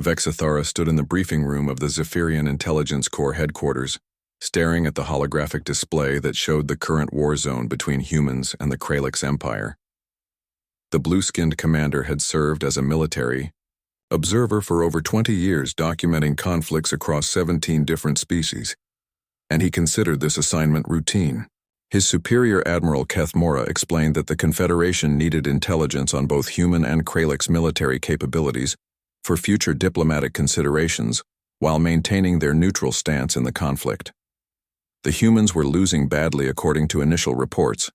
Vexathara stood in the briefing room of the Zephyrian Intelligence Corps headquarters, staring at the holographic display that showed the current war zone between humans and the Kralix Empire. The blue-skinned commander had served as a military observer for over 20 years, documenting conflicts across 17 different species, and he considered this assignment routine. His superior Admiral Kethmora explained that the Confederation needed intelligence on both human and Kralix military capabilities for future diplomatic considerations while maintaining their neutral stance in the conflict. The humans were losing badly according to initial reports.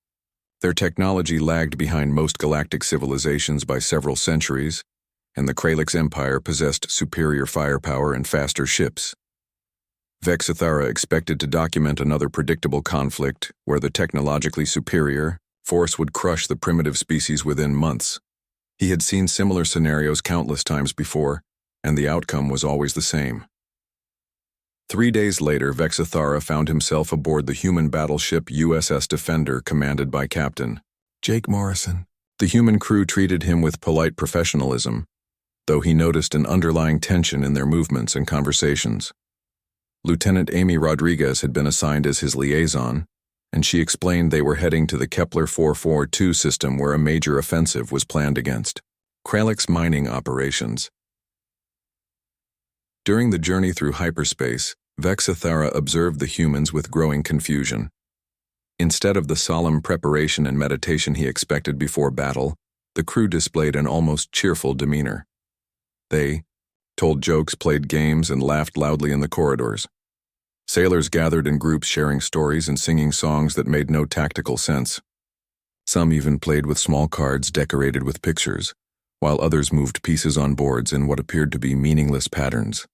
Their technology lagged behind most galactic civilizations by several centuries, and the Kralix Empire possessed superior firepower and faster ships. Vexathara expected to document another predictable conflict where the technologically superior force would crush the primitive species within months. He had seen similar scenarios countless times before, and the outcome was always the same. 3 days later, Vexathara found himself aboard the human battleship USS Defender, commanded by Captain Jake Morrison. The human crew treated him with polite professionalism, though he noticed an underlying tension in their movements and conversations. Lieutenant Amy Rodriguez had been assigned as his liaison, and she explained they were heading to the Kepler 442 system where a major offensive was planned against Kralix mining operations. During the journey through hyperspace, Vexathara observed the humans with growing confusion. Instead of the solemn preparation and meditation he expected before battle, the crew displayed an almost cheerful demeanor. They told jokes, played games, and laughed loudly in the corridors. Sailors gathered in groups sharing stories and singing songs that made no tactical sense. Some even played with small cards decorated with pictures, while others moved pieces on boards in what appeared to be meaningless patterns.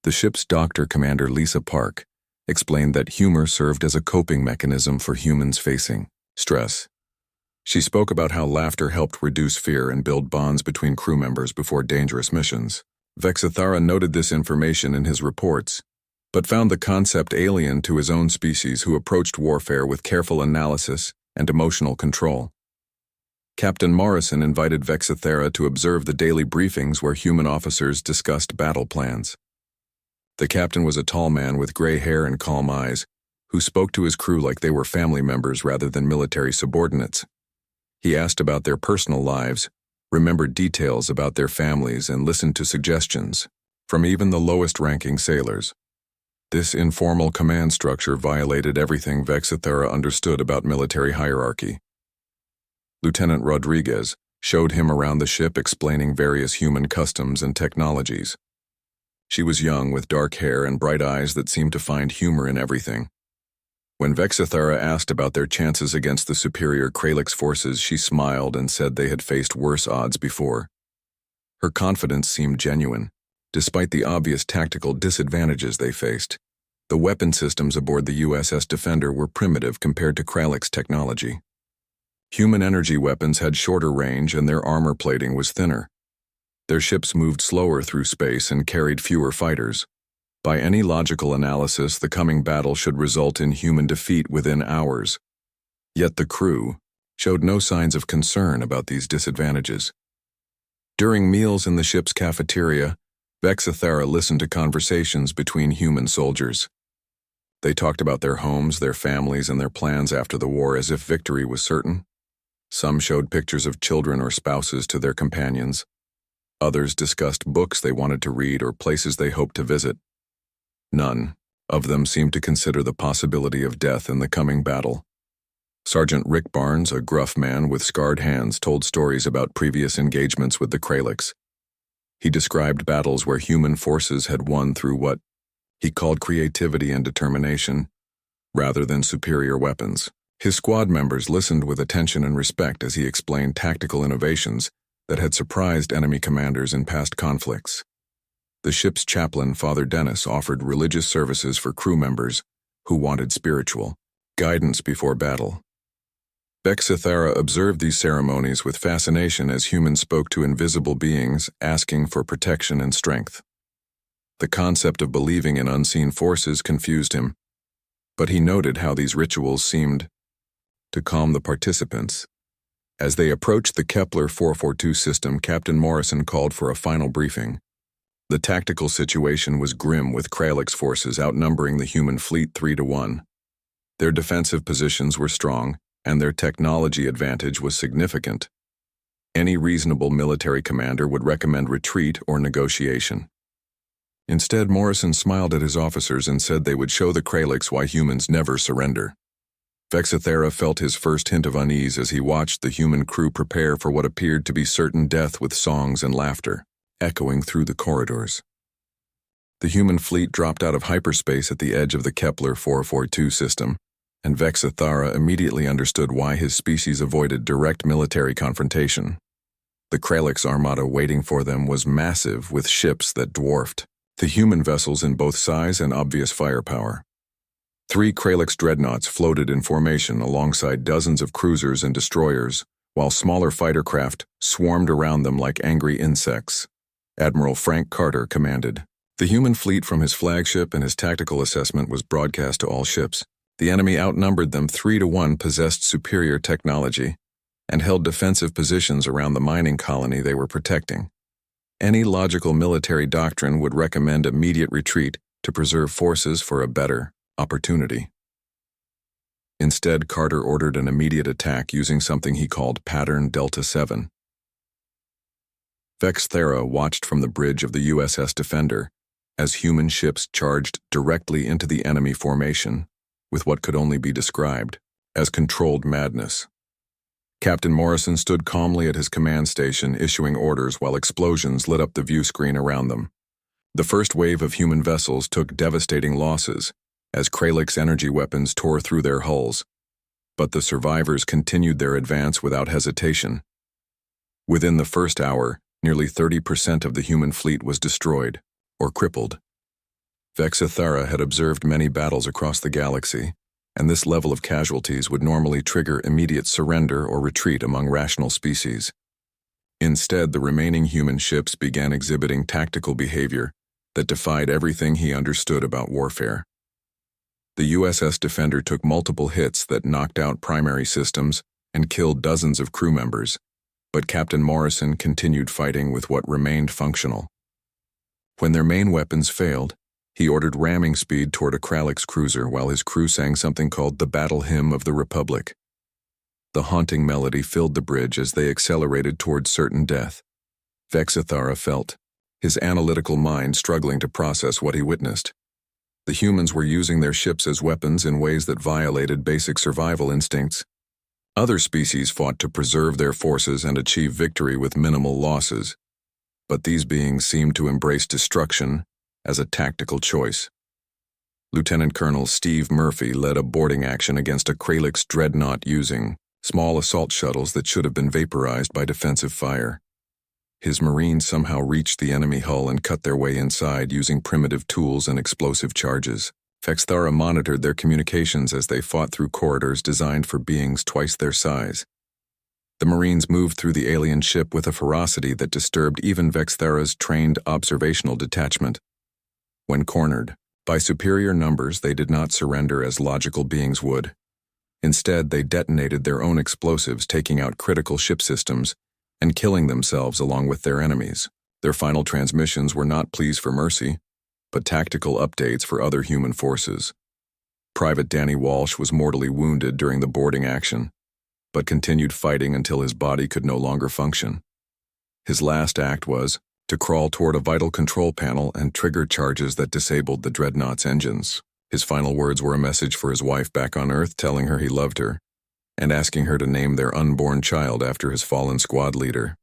The ship's doctor, Commander Lisa Park, explained that humor served as a coping mechanism for humans facing stress. She spoke about how laughter helped reduce fear and build bonds between crew members before dangerous missions. Vexathara noted this information in his reports, but found the concept alien to his own species, who approached warfare with careful analysis and emotional control. Captain Morrison invited Vexathara to observe the daily briefings where human officers discussed battle plans. The captain was a tall man with gray hair and calm eyes, who spoke to his crew like they were family members rather than military subordinates. He asked about their personal lives, remembered details about their families, and listened to suggestions from even the lowest-ranking sailors. This informal command structure violated everything Vexathara understood about military hierarchy. Lieutenant Rodriguez showed him around the ship, explaining various human customs and technologies. She was young, with dark hair and bright eyes that seemed to find humor in everything. When Vexathara asked about their chances against the superior Kralix forces, she smiled and said they had faced worse odds before. Her confidence seemed genuine, despite the obvious tactical disadvantages they faced. The weapon systems aboard the USS Defender were primitive compared to Kralix technology. Human energy weapons had shorter range and their armor plating was thinner. Their ships moved slower through space and carried fewer fighters. By any logical analysis, the coming battle should result in human defeat within hours. Yet the crew showed no signs of concern about these disadvantages. During meals in the ship's cafeteria, Vexathara listened to conversations between human soldiers. They talked about their homes, their families, and their plans after the war as if victory was certain. Some showed pictures of children or spouses to their companions. Others discussed books they wanted to read or places they hoped to visit. None of them seemed to consider the possibility of death in the coming battle. Sergeant Rick Barnes, a gruff man with scarred hands, told stories about previous engagements with the Kralix. He described battles where human forces had won through what he called creativity and determination, rather than superior weapons. His squad members listened with attention and respect as he explained tactical innovations that had surprised enemy commanders in past conflicts. The ship's chaplain, Father Dennis, offered religious services for crew members who wanted spiritual guidance before battle. Vexathara observed these ceremonies with fascination as humans spoke to invisible beings asking for protection and strength. The concept of believing in unseen forces confused him, but he noted how these rituals seemed to calm the participants. As they approached the Kepler 442 system, Captain Morrison called for a final briefing. The tactical situation was grim, with Kralix forces outnumbering the human fleet 3-1. Their defensive positions were strong, and their technology advantage was significant. Any reasonable military commander would recommend retreat or negotiation. Instead, Morrison smiled at his officers and said they would show the Kralix why humans never surrender. Vexathera felt his first hint of unease as he watched the human crew prepare for what appeared to be certain death, with songs and laughter echoing through the corridors. The human fleet dropped out of hyperspace at the edge of the Kepler 442 system, and Vexathera immediately understood why his species avoided direct military confrontation. The Kralix armada waiting for them was massive, with ships that dwarfed the human vessels in both size and obvious firepower. 3 Kralix dreadnoughts floated in formation alongside dozens of cruisers and destroyers, while smaller fighter craft swarmed around them like angry insects. Admiral Frank Carter commanded the human fleet from his flagship, and his tactical assessment was broadcast to all ships. The enemy outnumbered them 3-1, possessed superior technology, and held defensive positions around the mining colony they were protecting. Any logical military doctrine would recommend immediate retreat to preserve forces for a better opportunity. Instead, Carter ordered an immediate attack using something he called Pattern Delta 7. Vexathera watched from the bridge of the USS Defender as human ships charged directly into the enemy formation with what could only be described as controlled madness. Captain Morrison stood calmly at his command station, issuing orders while explosions lit up the view screen around them. The first wave of human vessels took devastating losses as Kralix energy weapons tore through their hulls, but the survivors continued their advance without hesitation. Within the first hour, nearly 30% of the human fleet was destroyed or crippled. Vexathera had observed many battles across the galaxy, and this level of casualties would normally trigger immediate surrender or retreat among rational species. Instead, the remaining human ships began exhibiting tactical behavior that defied everything he understood about warfare. The USS Defender took multiple hits that knocked out primary systems and killed dozens of crew members, but Captain Morrison continued fighting with what remained functional. When their main weapons failed, he ordered ramming speed toward a Kralix cruiser while his crew sang something called the Battle Hymn of the Republic. The haunting melody filled the bridge as they accelerated toward certain death. Vexathera felt his analytical mind struggling to process what he witnessed. The humans were using their ships as weapons in ways that violated basic survival instincts. Other species fought to preserve their forces and achieve victory with minimal losses, but these beings seemed to embrace destruction as a tactical choice. Lieutenant Colonel Steve Murphy led a boarding action against a Kralix dreadnought using small assault shuttles that should have been vaporized by defensive fire. His Marines somehow reached the enemy hull and cut their way inside using primitive tools and explosive charges. Vexathera monitored their communications as they fought through corridors designed for beings twice their size. The Marines moved through the alien ship with a ferocity that disturbed even Vexathera's trained observational detachment. When cornered by superior numbers, they did not surrender as logical beings would. Instead, they detonated their own explosives, taking out critical ship systems and killing themselves along with their enemies. Their final transmissions were not pleas for mercy, but tactical updates for other human forces. Private Danny Walsh was mortally wounded during the boarding action, but continued fighting until his body could no longer function. His last act was to crawl toward a vital control panel and trigger charges that disabled the dreadnought's engines. His final words were a message for his wife back on Earth, telling her he loved her and asking her to name their unborn child after his fallen squad leader.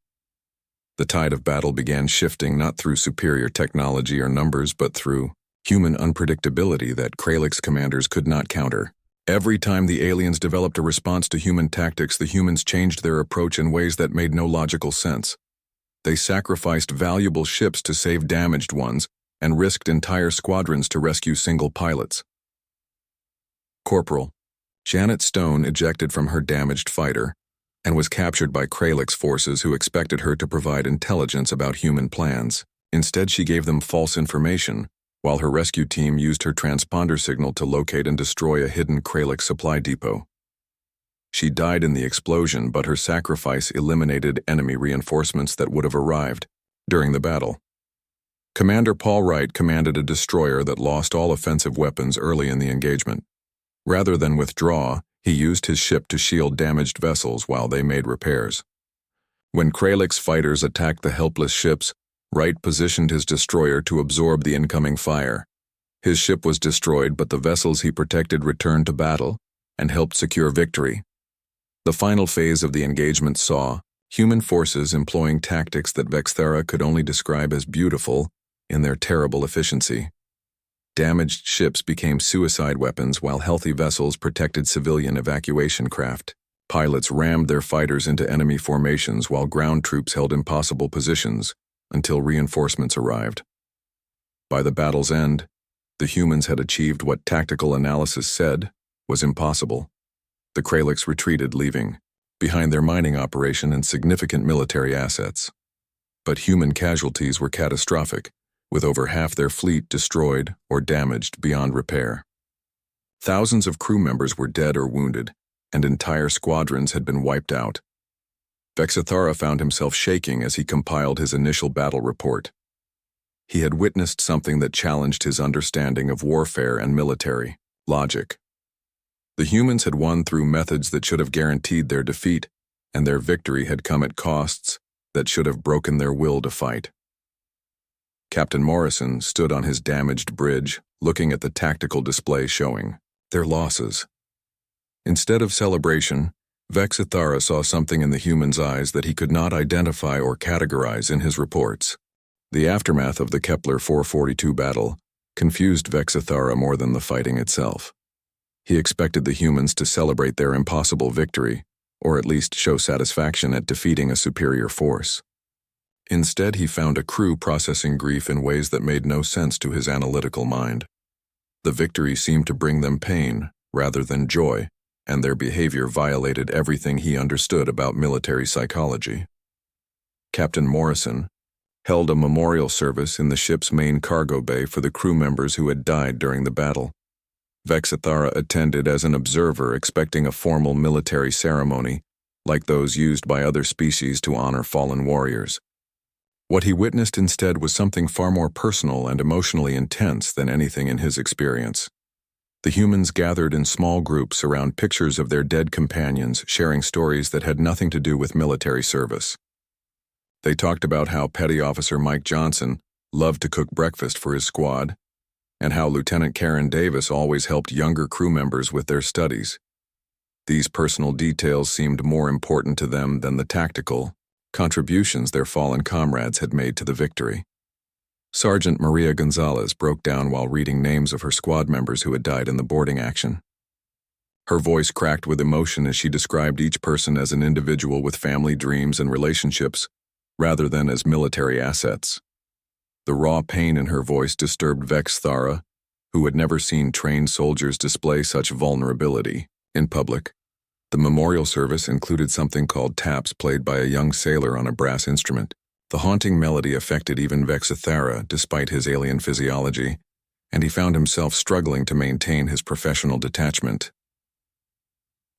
The tide of battle began shifting not through superior technology or numbers, but through human unpredictability that Kralix commanders could not counter. Every time the aliens developed a response to human tactics, the humans changed their approach in ways that made no logical sense. They sacrificed valuable ships to save damaged ones and risked entire squadrons to rescue single pilots. Corporal Janet Stone ejected from her damaged fighter and was captured by Kralix forces who expected her to provide intelligence about human plans. Instead, she gave them false information, while her rescue team used her transponder signal to locate and destroy a hidden Kralix supply depot. She died in the explosion, but her sacrifice eliminated enemy reinforcements that would have arrived during the battle. Commander Paul Wright commanded a destroyer that lost all offensive weapons early in the engagement. Rather than withdraw, he used his ship to shield damaged vessels while they made repairs. When Kralich's fighters attacked the helpless ships, Wright positioned his destroyer to absorb the incoming fire. His ship was destroyed, but the vessels he protected returned to battle and helped secure victory. The final phase of the engagement saw human forces employing tactics that Vexthera could only describe as beautiful in their terrible efficiency. Damaged ships became suicide weapons while healthy vessels protected civilian evacuation craft. Pilots rammed their fighters into enemy formations while ground troops held impossible positions until reinforcements arrived. By the battle's end, the humans had achieved what tactical analysis said was impossible. The Kralichs retreated, leaving behind their mining operation and significant military assets. But human casualties were catastrophic, with over half their fleet destroyed or damaged beyond repair. Thousands of crew members were dead or wounded, and entire squadrons had been wiped out. Vexthera found himself shaking as he compiled his initial battle report. He had witnessed something that challenged his understanding of warfare and military logic. The humans had won through methods that should have guaranteed their defeat, and their victory had come at costs that should have broken their will to fight. Captain Morrison stood on his damaged bridge, looking at the tactical display showing their losses. Instead of celebration, Vexthera saw something in the human's eyes that he could not identify or categorize in his reports. The aftermath of the Kepler 442 battle confused Vexthera more than the fighting itself. He expected the humans to celebrate their impossible victory, or at least show satisfaction at defeating a superior force. Instead, he found a crew processing grief in ways that made no sense to his analytical mind. The victory seemed to bring them pain rather than joy, and their behavior violated everything he understood about military psychology. Captain Morrison held a memorial service in the ship's main cargo bay for the crew members who had died during the battle. Vexthera attended as an observer, expecting a formal military ceremony like those used by other species to honor fallen warriors. What he witnessed instead was something far more personal and emotionally intense than anything in his experience. The humans gathered in small groups around pictures of their dead companions, sharing stories that had nothing to do with military service. They talked about how Petty Officer Mike Johnson loved to cook breakfast for his squad, and how Lieutenant Karen Davis always helped younger crew members with their studies. These personal details seemed more important to them than the tactical contributions their fallen comrades had made to the victory. Sergeant Maria Gonzalez broke down while reading names of her squad members who had died in the boarding action. Her voice cracked with emotion as she described each person as an individual with family dreams and relationships, rather than as military assets. The raw pain in her voice disturbed Vexthera, who had never seen trained soldiers display such vulnerability in public. The memorial service included something called taps played by a young sailor on a brass instrument. The haunting melody affected even Vexthera despite his alien physiology, and he found himself struggling to maintain his professional detachment.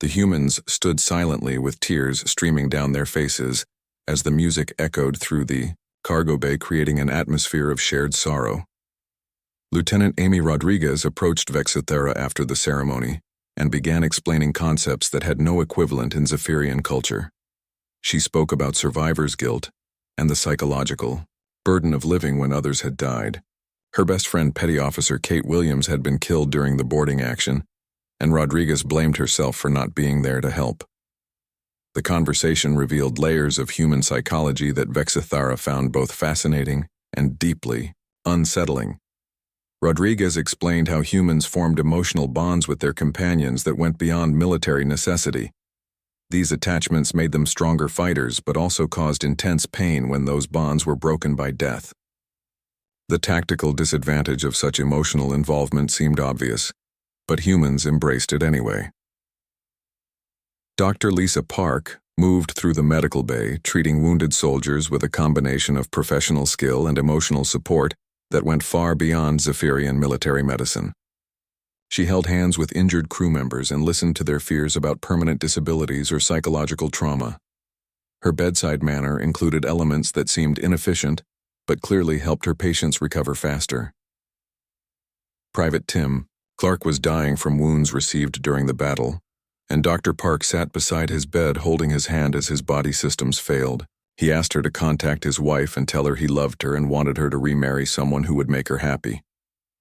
The humans stood silently with tears streaming down their faces as the music echoed through the cargo bay, creating an atmosphere of shared sorrow. Lieutenant Amy Rodriguez approached Vexthera after the ceremony and began explaining concepts that had no equivalent in Zephyrian culture. She spoke about survivor's guilt and the psychological burden of living when others had died. Her best friend, Petty Officer Kate Williams, had been killed during the boarding action, and Rodriguez blamed herself for not being there to help. The conversation revealed layers of human psychology that Vexthera found both fascinating and deeply unsettling. Rodriguez explained how humans formed emotional bonds with their companions that went beyond military necessity. These attachments made them stronger fighters, but also caused intense pain when those bonds were broken by death. The tactical disadvantage of such emotional involvement seemed obvious, but humans embraced it anyway. Dr. Lisa Park moved through the medical bay, treating wounded soldiers with a combination of professional skill and emotional support that went far beyond Zephyrian military medicine. She held hands with injured crew members and listened to their fears about permanent disabilities or psychological trauma. Her bedside manner included elements that seemed inefficient but clearly helped her patients recover faster. Private Tim Clark was dying from wounds received during the battle, and Dr. Park sat beside his bed holding his hand as his body systems failed. He asked her to contact his wife and tell her he loved her and wanted her to remarry someone who would make her happy.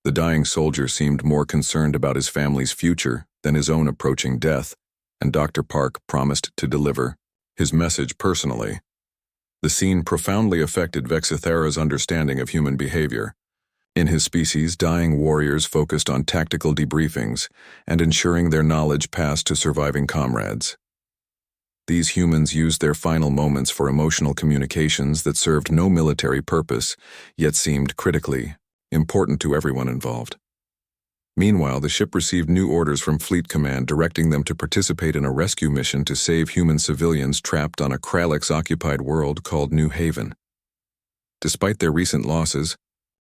The dying soldier seemed more concerned about his family's future than his own approaching death, and Dr. Park promised to deliver his message personally. The scene profoundly affected Vexithera's understanding of human behavior. In his species, dying warriors focused on tactical debriefings and ensuring their knowledge passed to surviving comrades. These humans used their final moments for emotional communications that served no military purpose, yet seemed critically important to everyone involved. Meanwhile, the ship received new orders from Fleet Command directing them to participate in a rescue mission to save human civilians trapped on a Kralix-occupied world called New Haven. Despite their recent losses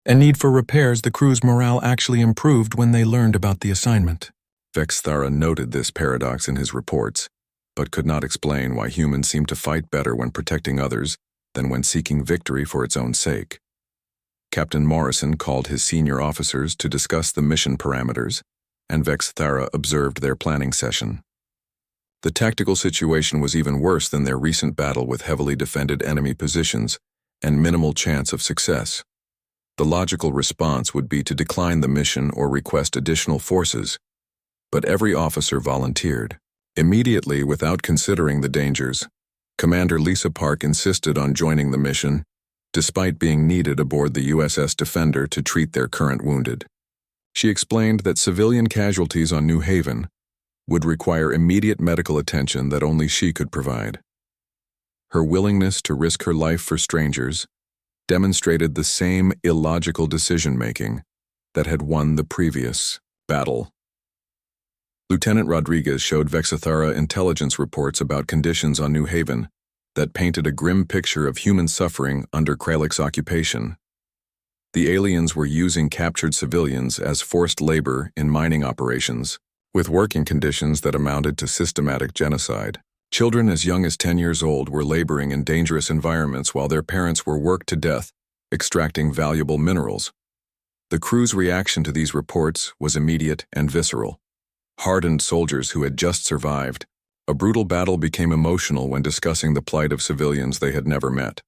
and need for repairs, the crew's morale actually improved when they learned about the assignment. Vexithera noted this paradox in his reports, but could not explain why humans seem to fight better when protecting others than when seeking victory for its own sake. Captain Morrison called his senior officers to discuss the mission parameters, and Vexithera observed their planning session. The tactical situation was even worse than their recent battle with heavily defended enemy positions and minimal chance of success. The logical response would be to decline the mission or request additional forces, but every officer volunteered. Immediately, without considering the dangers, Commander Lisa Park insisted on joining the mission, despite being needed aboard the USS Defender to treat their current wounded. She explained that civilian casualties on New Haven would require immediate medical attention that only she could provide. Her willingness to risk her life for strangers demonstrated the same illogical decision-making that had won the previous battle. Lieutenant Rodriguez showed Vexithera intelligence reports about conditions on New Haven that painted a grim picture of human suffering under Kralix occupation. The aliens were using captured civilians as forced labor in mining operations, with working conditions that amounted to systematic genocide. Children as young as 10 years old were laboring in dangerous environments while their parents were worked to death, extracting valuable minerals. The crew's reaction to these reports was immediate and visceral. Hardened soldiers who had just survived a brutal battle became emotional when discussing the plight of civilians they had never met.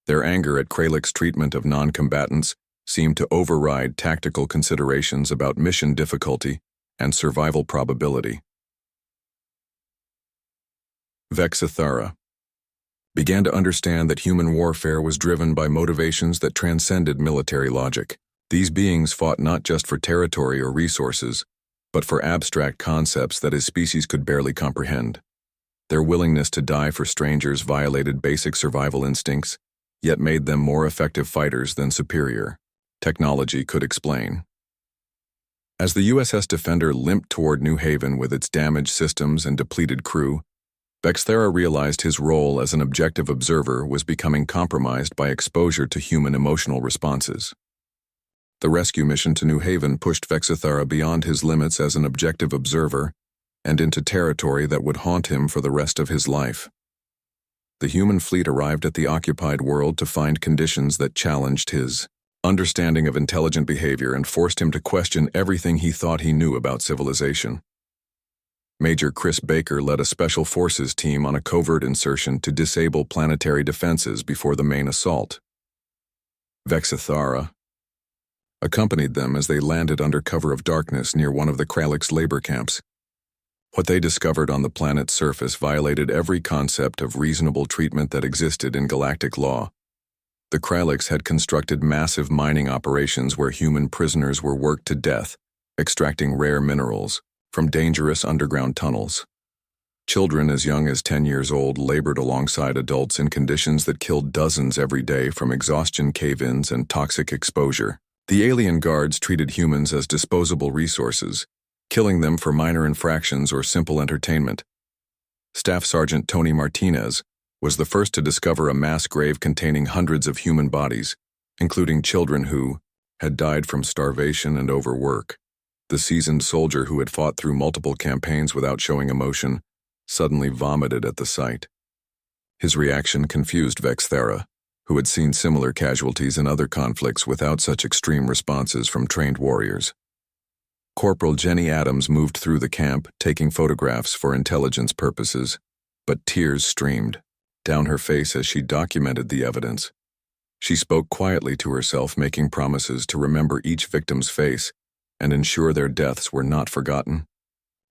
Their anger at Kralix's treatment of non-combatants seemed to override tactical considerations about mission difficulty and survival probability. Vexithera began to understand that human warfare was driven by motivations that transcended military logic. These beings fought not just for territory or resources, but for abstract concepts that his species could barely comprehend. Their willingness to die for strangers violated basic survival instincts, yet made them more effective fighters than superior technology could explain. As the USS Defender limped toward New Haven with its damaged systems and depleted crew, Vexithera realized his role as an objective observer was becoming compromised by exposure to human emotional responses. The rescue mission to New Haven pushed Vexithera beyond his limits as an objective observer and into territory that would haunt him for the rest of his life. The human fleet arrived at the occupied world to find conditions that challenged his understanding of intelligent behavior and forced him to question everything he thought he knew about civilization. Major Chris Baker led a special forces team on a covert insertion to disable planetary defenses before the main assault. Vexithera accompanied them as they landed under cover of darkness near one of the Kralix labor camps. What they discovered on the planet's surface violated every concept of reasonable treatment that existed in galactic law. The Kralix had constructed massive mining operations where human prisoners were worked to death, extracting rare minerals from dangerous underground tunnels. Children as young as 10 years old labored alongside adults in conditions that killed dozens every day from exhaustion cave-ins and toxic exposure. The alien guards treated humans as disposable resources, killing them for minor infractions or simple entertainment. Staff Sergeant Tony Martinez was the first to discover a mass grave containing hundreds of human bodies, including children who had died from starvation and overwork. The seasoned soldier who had fought through multiple campaigns without showing emotion suddenly vomited at the sight. His reaction confused Vexithera, who had seen similar casualties in other conflicts without such extreme responses from trained warriors. Corporal Jenny Adams moved through the camp, taking photographs for intelligence purposes, but tears streamed down her face as she documented the evidence. She spoke quietly to herself, making promises to remember each victim's face and ensure their deaths were not forgotten.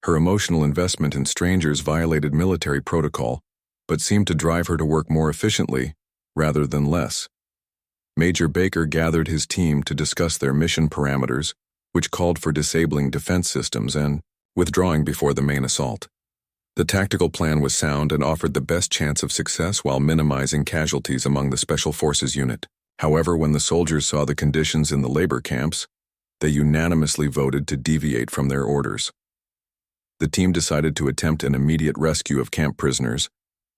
Her emotional investment in strangers violated military protocol, but seemed to drive her to work more efficiently rather than less. Major Baker gathered his team to discuss their mission parameters, which called for disabling defense systems and withdrawing before the main assault. The tactical plan was sound and offered the best chance of success while minimizing casualties among the Special Forces unit. However, when the soldiers saw the conditions in the labor camps, they unanimously voted to deviate from their orders. The team decided to attempt an immediate rescue of camp prisoners,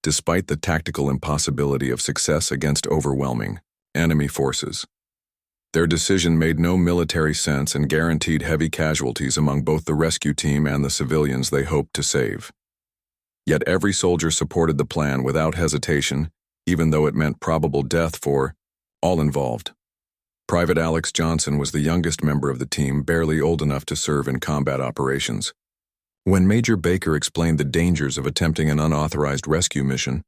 despite the tactical impossibility of success against overwhelming enemy forces. Their decision made no military sense and guaranteed heavy casualties among both the rescue team and the civilians they hoped to save. Yet every soldier supported the plan without hesitation, even though it meant probable death for all involved. Private Alex Johnson was the youngest member of the team, barely old enough to serve in combat operations. When Major Baker explained the dangers of attempting an unauthorized rescue mission,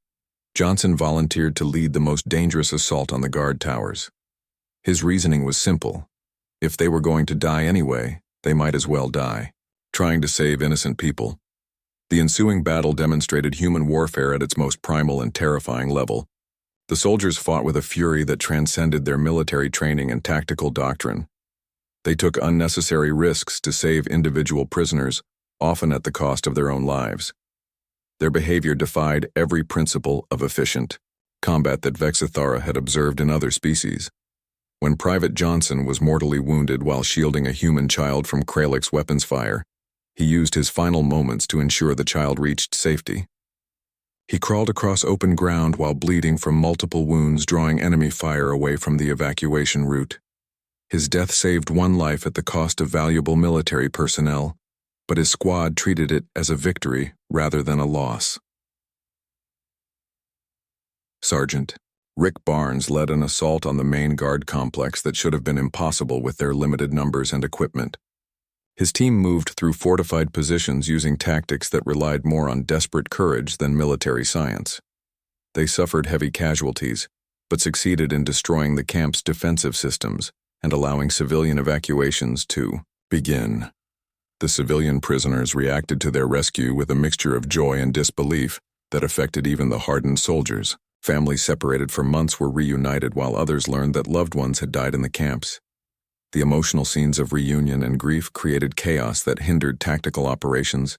Johnson volunteered to lead the most dangerous assault on the guard towers. His reasoning was simple. If they were going to die anyway, they might as well die, trying to save innocent people. The ensuing battle demonstrated human warfare at its most primal and terrifying level. The soldiers fought with a fury that transcended their military training and tactical doctrine. They took unnecessary risks to save individual prisoners, often at the cost of their own lives. Their behavior defied every principle of efficient combat that Vexathara had observed in other species. When Private Johnson was mortally wounded while shielding a human child from Krallick's weapons fire, he used his final moments to ensure the child reached safety. He crawled across open ground while bleeding from multiple wounds, drawing enemy fire away from the evacuation route. His death saved one life at the cost of valuable military personnel, but his squad treated it as a victory rather than a loss. Sergeant Rick Barnes led an assault on the main guard complex that should have been impossible with their limited numbers and equipment. His team moved through fortified positions using tactics that relied more on desperate courage than military science. They suffered heavy casualties, but succeeded in destroying the camp's defensive systems and allowing civilian evacuations to begin. The civilian prisoners reacted to their rescue with a mixture of joy and disbelief that affected even the hardened soldiers. Families separated for months were reunited while others learned that loved ones had died in the camps. The emotional scenes of reunion and grief created chaos that hindered tactical operations,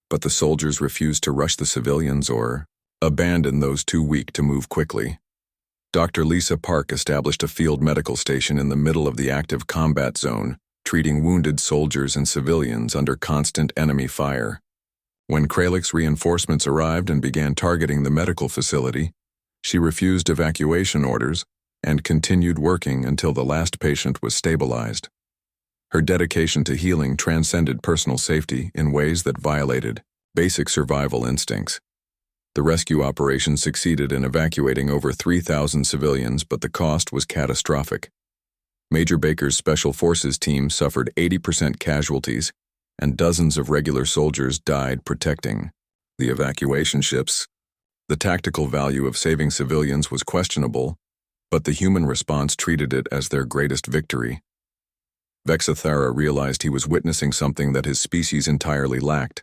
but the soldiers refused to rush the civilians or abandon those too weak to move quickly. Dr. Lisa Park established a field medical station in the middle of the active combat zone, treating wounded soldiers and civilians under constant enemy fire. When Krallick's reinforcements arrived and began targeting the medical facility, she refused evacuation orders and continued working until the last patient was stabilized. Her dedication to healing transcended personal safety in ways that violated basic survival instincts. The rescue operation succeeded in evacuating over 3,000 civilians, but the cost was catastrophic. Major Baker's Special Forces team suffered 80% casualties, and dozens of regular soldiers died protecting the evacuation ships. The tactical value of saving civilians was questionable, but the human response treated it as their greatest victory. Vexathara realized he was witnessing something that his species entirely lacked: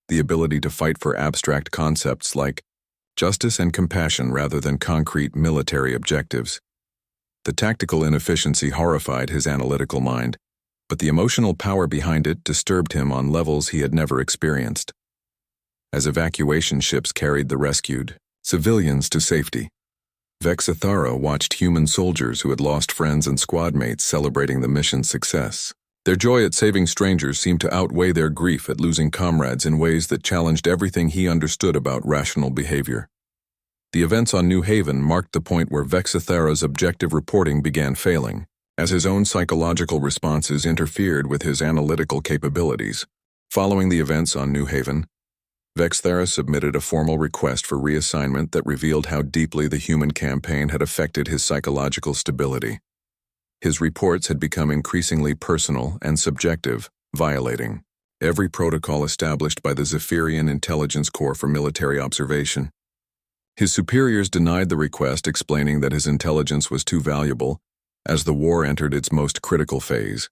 the ability to fight for abstract concepts like justice and compassion rather than concrete military objectives. The tactical inefficiency horrified his analytical mind, but the emotional power behind it disturbed him on levels he had never experienced. As evacuation ships carried the rescued civilians to safety, Vexathara watched human soldiers who had lost friends and squad mates celebrating the mission's success. Their joy at saving strangers seemed to outweigh their grief at losing comrades in ways that challenged everything he understood about rational behavior. The events on New Haven marked the point where Vexathara's objective reporting began failing, as his own psychological responses interfered with his analytical capabilities. Following the events on New Haven, Vexthara submitted a formal request for reassignment that revealed how deeply the human campaign had affected his psychological stability. His reports had become increasingly personal and subjective, violating every protocol established by the Zephyrian Intelligence Corps for military observation. His superiors denied the request, explaining that his intelligence was too valuable as the war entered its most critical phase.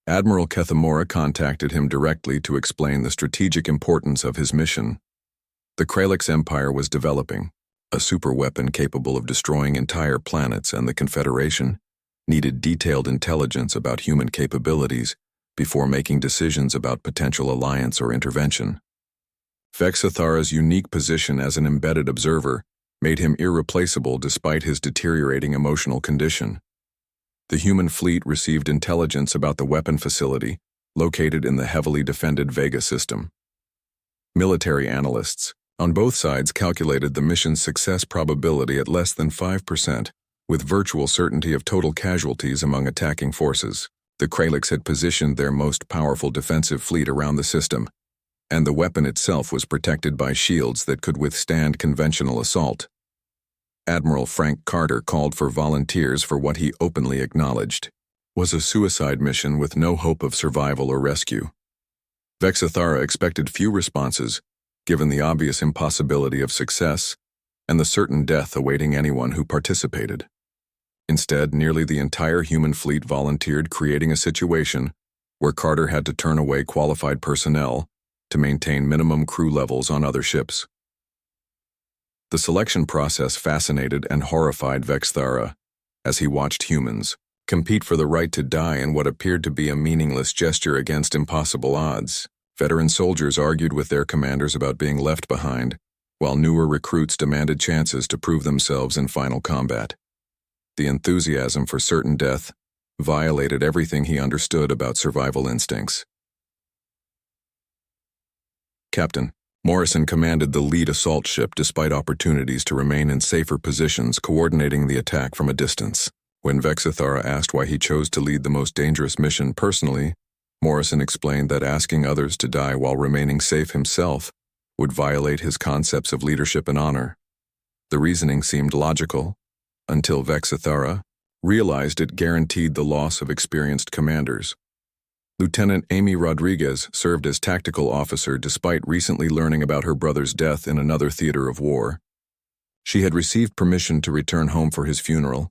Admiral Kethamora contacted him directly to explain the strategic importance of his mission. The Kralix Empire was developing a superweapon capable of destroying entire planets, and the Confederation needed detailed intelligence about human capabilities before making decisions about potential alliance or intervention. Vexathara's unique position as an embedded observer made him irreplaceable despite his deteriorating emotional condition. The human fleet received intelligence about the weapon facility located in the heavily defended Vega system. Military analysts on both sides calculated the mission's success probability at less than 5%, with virtual certainty of total casualties among attacking forces. The Kralix had positioned their most powerful defensive fleet around the system, and the weapon itself was protected by shields that could withstand conventional assault. Admiral Frank Carter called for volunteers for what he openly acknowledged was a suicide mission with no hope of survival or rescue. Vexathara expected few responses, given the obvious impossibility of success and the certain death awaiting anyone who participated. Instead, nearly the entire human fleet volunteered, creating a situation where Carter had to turn away qualified personnel to maintain minimum crew levels on other ships. The selection process fascinated and horrified Vexthara as he watched humans compete for the right to die in what appeared to be a meaningless gesture against impossible odds. Veteran soldiers argued with their commanders about being left behind, while newer recruits demanded chances to prove themselves in final combat. The enthusiasm for certain death violated everything he understood about survival instincts. Captain Morrison commanded the lead assault ship despite opportunities to remain in safer positions, coordinating the attack from a distance. When Vexathara asked why he chose to lead the most dangerous mission personally, Morrison explained that asking others to die while remaining safe himself would violate his concepts of leadership and honor. The reasoning seemed logical, until Vexathara realized it guaranteed the loss of experienced commanders. Lieutenant Amy Rodriguez served as tactical officer despite recently learning about her brother's death in another theater of war. She had received permission to return home for his funeral,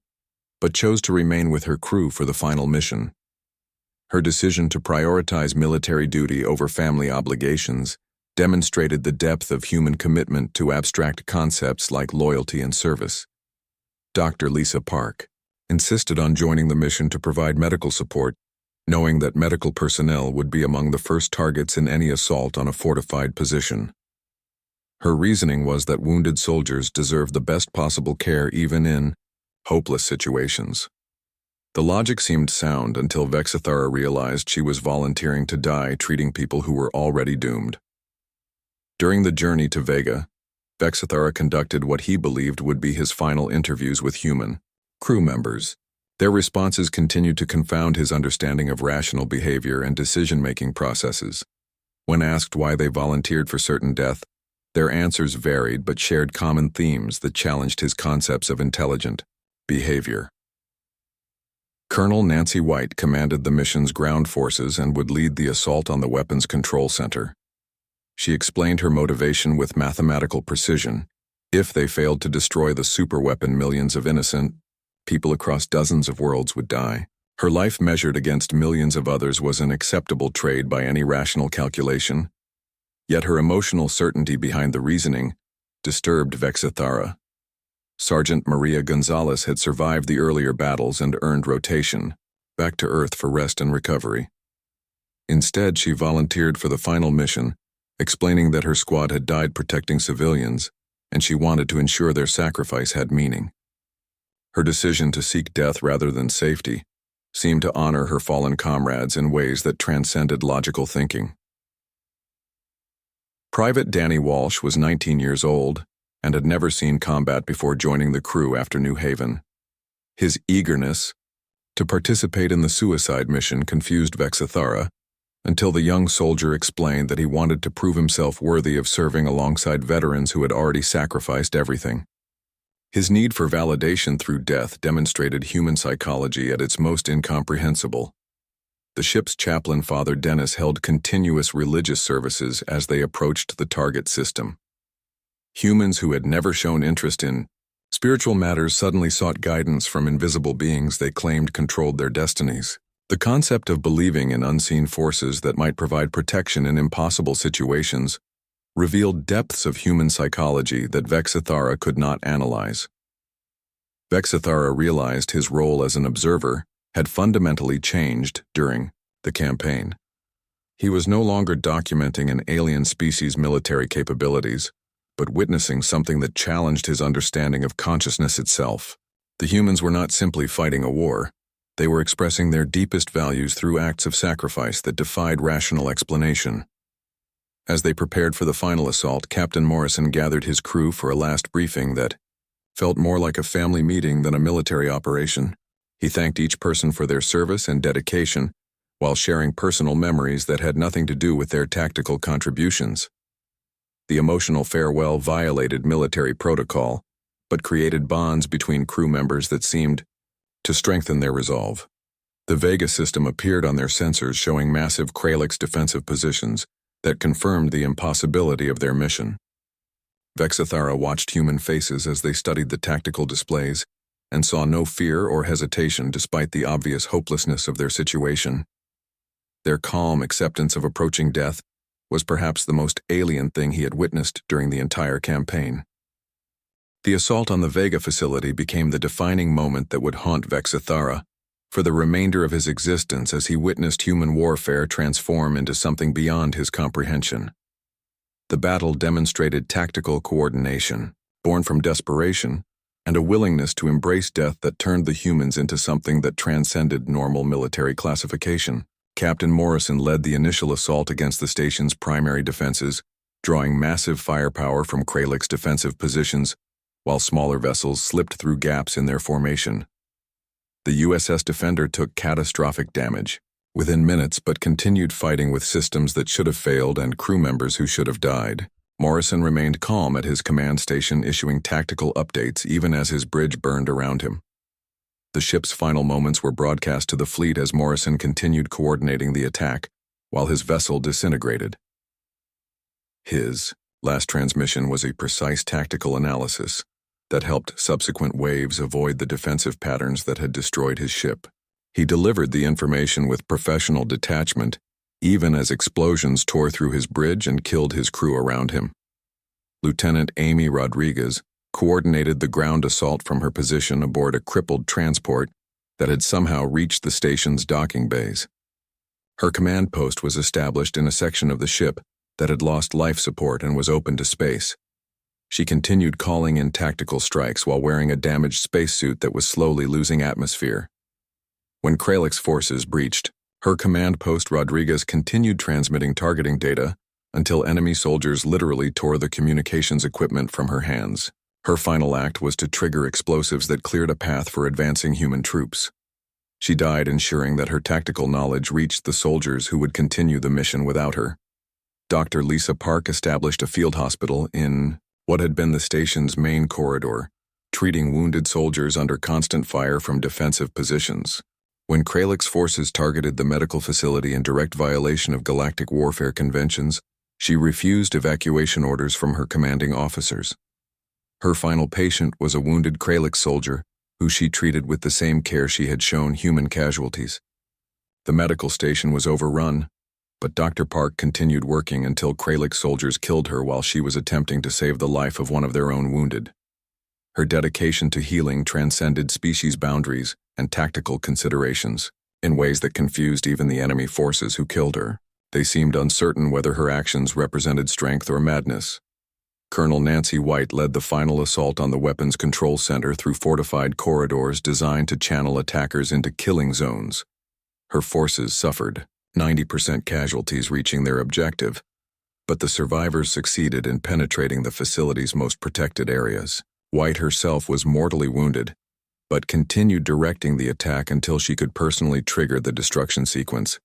but chose to remain with her crew for the final mission. Her decision to prioritize military duty over family obligations demonstrated the depth of human commitment to abstract concepts like loyalty and service. Dr. Lisa Park insisted on joining the mission to provide medical support, knowing that medical personnel would be among the first targets in any assault on a fortified position. Her reasoning was that wounded soldiers deserved the best possible care even in hopeless situations. The logic seemed sound until Vexathara realized she was volunteering to die treating people who were already doomed. During the journey to Vega, Vexathara conducted what he believed would be his final interviews with human crew members. Their responses continued to confound his understanding of rational behavior and decision-making processes. When asked why they volunteered for certain death, their answers varied but shared common themes that challenged his concepts of intelligent behavior. Colonel Nancy White commanded the mission's ground forces and would lead the assault on the weapons control center. She explained her motivation with mathematical precision. If they failed to destroy the superweapon, millions of innocent people across dozens of worlds would die. Her life measured against millions of others was an acceptable trade by any rational calculation. Yet her emotional certainty behind the reasoning disturbed Vexathara. Sergeant Maria Gonzalez had survived the earlier battles and earned rotation back to Earth for rest and recovery. Instead, she volunteered for the final mission, explaining that her squad had died protecting civilians, and she wanted to ensure their sacrifice had meaning. Her decision to seek death rather than safety seemed to honor her fallen comrades in ways that transcended logical thinking. Private Danny Walsh was 19 years old and had never seen combat before joining the crew after New Haven. His eagerness to participate in the suicide mission confused Vexathara, until the young soldier explained that he wanted to prove himself worthy of serving alongside veterans who had already sacrificed everything. His need for validation through death demonstrated human psychology at its most incomprehensible. The ship's chaplain, Father Dennis, held continuous religious services as they approached the target system. Humans who had never shown interest in spiritual matters suddenly sought guidance from invisible beings they claimed controlled their destinies. The concept of believing in unseen forces that might provide protection in impossible situations revealed depths of human psychology that Vexathara could not analyze. Vexathara realized his role as an observer had fundamentally changed during the campaign. He was no longer documenting an alien species' military capabilities, but witnessing something that challenged his understanding of consciousness itself. The humans were not simply fighting a war. They were expressing their deepest values through acts of sacrifice that defied rational explanation. As they prepared for the final assault, Captain Morrison gathered his crew for a last briefing that felt more like a family meeting than a military operation. He thanked each person for their service and dedication, while sharing personal memories that had nothing to do with their tactical contributions. The emotional farewell violated military protocol, but created bonds between crew members that seemed to strengthen their resolve. The Vega system appeared on their sensors, showing massive Kralix defensive positions that confirmed the impossibility of their mission. Vexathara watched human faces as they studied the tactical displays and saw no fear or hesitation despite the obvious hopelessness of their situation. Their calm acceptance of approaching death was perhaps the most alien thing he had witnessed during the entire campaign. The assault on the Vega facility became the defining moment that would haunt Vexathara for the remainder of his existence as he witnessed human warfare transform into something beyond his comprehension. The battle demonstrated tactical coordination, born from desperation, and a willingness to embrace death that turned the humans into something that transcended normal military classification. Captain Morrison led the initial assault against the station's primary defenses, drawing massive firepower from Kralix defensive positions, while smaller vessels slipped through gaps in their formation. The USS Defender took catastrophic damage within minutes, but continued fighting with systems that should have failed and crew members who should have died. Morrison remained calm at his command station, issuing tactical updates even as his bridge burned around him. The ship's final moments were broadcast to the fleet as Morrison continued coordinating the attack, while his vessel disintegrated. His last transmission was a precise tactical analysis that helped subsequent waves avoid the defensive patterns that had destroyed his ship. He delivered the information with professional detachment, even as explosions tore through his bridge and killed his crew around him. Lieutenant Amy Rodriguez coordinated the ground assault from her position aboard a crippled transport that had somehow reached the station's docking bays. Her command post was established in a section of the ship that had lost life support and was open to space. She continued calling in tactical strikes while wearing a damaged spacesuit that was slowly losing atmosphere. When Kralix forces breached, her command post Rodriguez continued transmitting targeting data until enemy soldiers literally tore the communications equipment from her hands. Her final act was to trigger explosives that cleared a path for advancing human troops. She died ensuring that her tactical knowledge reached the soldiers who would continue the mission without her. Dr. Lisa Park established a field hospital in what had been the station's main corridor, treating wounded soldiers under constant fire from defensive positions. When Kralix forces targeted the medical facility in direct violation of galactic warfare conventions, she refused evacuation orders from her commanding officers. Her final patient was a wounded Kralix soldier who she treated with the same care she had shown human casualties. The medical station was overrun, but Dr. Park continued working until Kralix soldiers killed her while she was attempting to save the life of one of their own wounded. Her dedication to healing transcended species boundaries and tactical considerations in ways that confused even the enemy forces who killed her. They seemed uncertain whether her actions represented strength or madness. Colonel Nancy White led the final assault on the Weapons Control Center through fortified corridors designed to channel attackers into killing zones. Her forces suffered, 90% casualties reaching their objective, but the survivors succeeded in penetrating the facility's most protected areas. White herself was mortally wounded, but continued directing the attack until she could personally trigger the destruction sequence.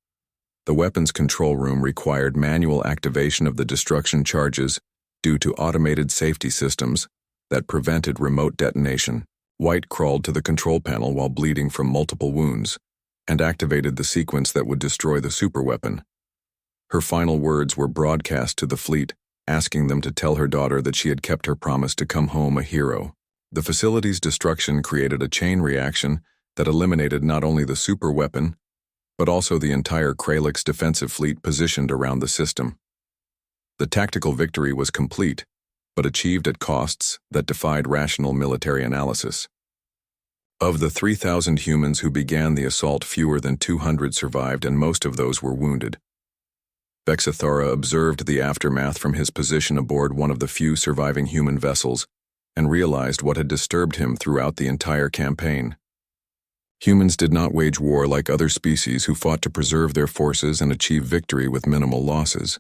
The weapons control room required manual activation of the destruction charges due to automated safety systems that prevented remote detonation. White crawled to the control panel while bleeding from multiple wounds and activated the sequence that would destroy the superweapon. Her final words were broadcast to the fleet, asking them to tell her daughter that she had kept her promise to come home a hero. The facility's destruction created a chain reaction that eliminated not only the superweapon, but also the entire Kralix defensive fleet positioned around the system. The tactical victory was complete, but achieved at costs that defied rational military analysis. Of the 3,000 humans who began the assault, fewer than 200 survived, and most of those were wounded. Vexathora observed the aftermath from his position aboard one of the few surviving human vessels and realized what had disturbed him throughout the entire campaign. Humans did not wage war like other species who fought to preserve their forces and achieve victory with minimal losses.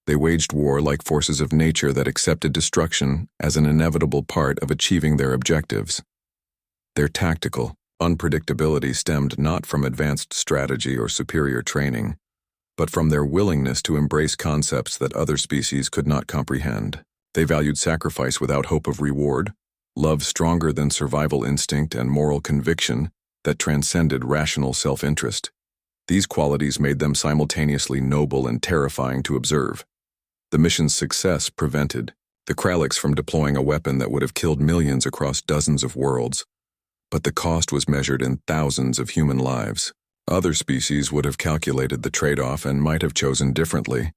They waged war like forces of nature that accepted destruction as an inevitable part of achieving their objectives. Their tactical unpredictability stemmed not from advanced strategy or superior training, but from their willingness to embrace concepts that other species could not comprehend. They valued sacrifice without hope of reward, love stronger than survival instinct, and moral conviction that transcended rational self-interest. These qualities made them simultaneously noble and terrifying to observe. The mission's success prevented the Kralix from deploying a weapon that would have killed millions across dozens of worlds, but the cost was measured in thousands of human lives. Other species would have calculated the trade-off and might have chosen differently,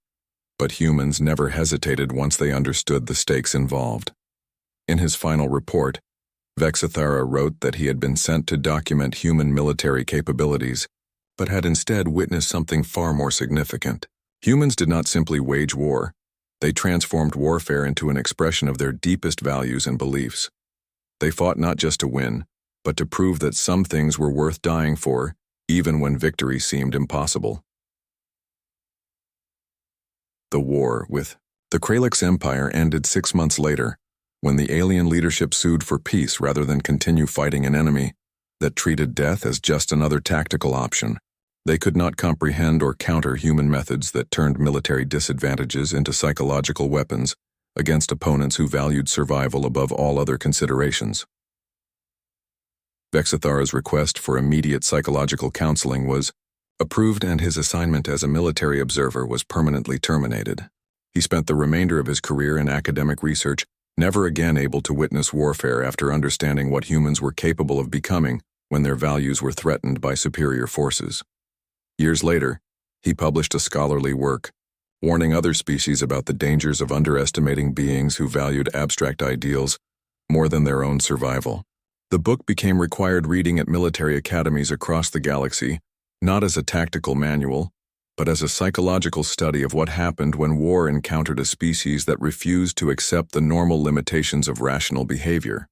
but humans never hesitated once they understood the stakes involved. In his final report, Vexathara wrote that he had been sent to document human military capabilities, but had instead witnessed something far more significant. Humans did not simply wage war. They transformed warfare into an expression of their deepest values and beliefs. They fought not just to win, but to prove that some things were worth dying for, even when victory seemed impossible. The war with the Kralix Empire ended 6 months later, when the alien leadership sued for peace rather than continue fighting an enemy that treated death as just another tactical option. They could not comprehend or counter human methods that turned military disadvantages into psychological weapons against opponents who valued survival above all other considerations. Vexathara's request for immediate psychological counseling was approved, and his assignment as a military observer was permanently terminated. He spent the remainder of his career in academic research, never again able to witness warfare after understanding what humans were capable of becoming when their values were threatened by superior forces. Years later, he published a scholarly work, warning other species about the dangers of underestimating beings who valued abstract ideals more than their own survival. The book became required reading at military academies across the galaxy, not as a tactical manual, but as a psychological study of what happened when war encountered a species that refused to accept the normal limitations of rational behavior.